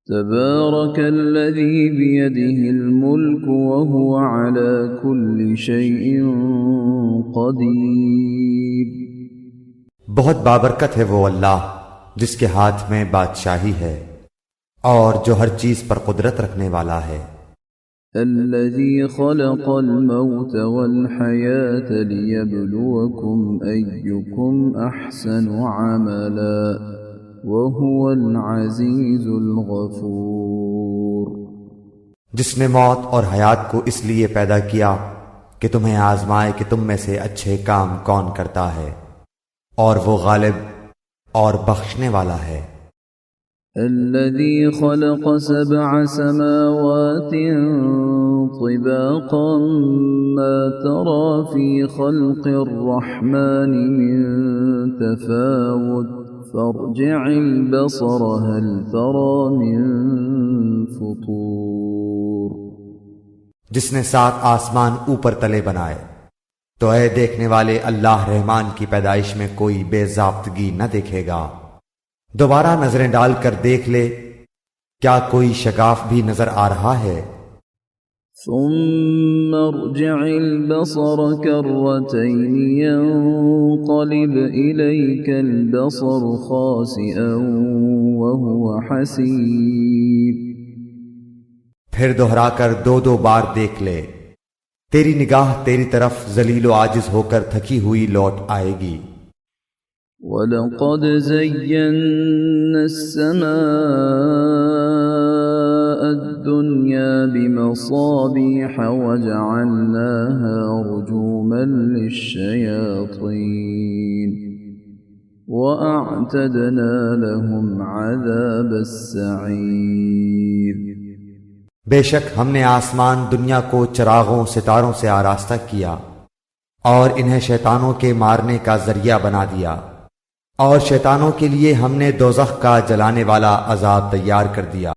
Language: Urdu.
تبارك الذي بيده الملك وهو على كل شيء قدير. بہت بابرکت ہے وہ اللہ جس کے ہاتھ میں بادشاہی ہے اور جو ہر چیز پر قدرت رکھنے والا ہے. الذي خلق الموت والحياة ليبلوكم أيكم أحسن عملا وهو العزيز الغفور. جس نے موت اور حیات کو اس لیے پیدا کیا کہ تمہیں آزمائے کہ تم میں سے اچھے کام کون کرتا ہے، اور وہ غالب اور بخشنے والا ہے. الذي خلق 7 سماوات طباقا ما ترى في خلق الرحمن من تفاوت فارجع البصر هل ترى من فطور. جس نے 7 آسمان اوپر تلے بنائے تو اے دیکھنے والے اللہ رحمان کی پیدائش میں کوئی بے ضابطگی نہ دیکھے گا. دوبارہ نظریں ڈال کر دیکھ لے، کیا کوئی شگاف بھی نظر آ رہا ہے؟ ثم ارجع البصر كرتين ينقلب إليك البصر خاسئا وهو حسير. پھر دہرا کر 2 بار دیکھ لے، تیری نگاہ تیری طرف ذلیل و عاجز ہو کر تھکی ہوئی لوٹ آئے گی. وَلَقَدْ زَيَّنَّا السَّمَاءَ الدُّنْيَا بِمَصَابِيحَ وَجَعَلْنَاهَا رُجُومًا لِلشَّيَاطِينِ وَأَعْتَدْنَا لَهُمْ عَذَابَ السَّعِيرِ. بے شک ہم نے آسمان دنیا کو چراغوں ستاروں سے آراستہ کیا اور انہیں شیطانوں کے مارنے کا ذریعہ بنا دیا، اور شیطانوں کے لیے ہم نے دوزخ کا جلانے والا عذاب تیار کر دیا.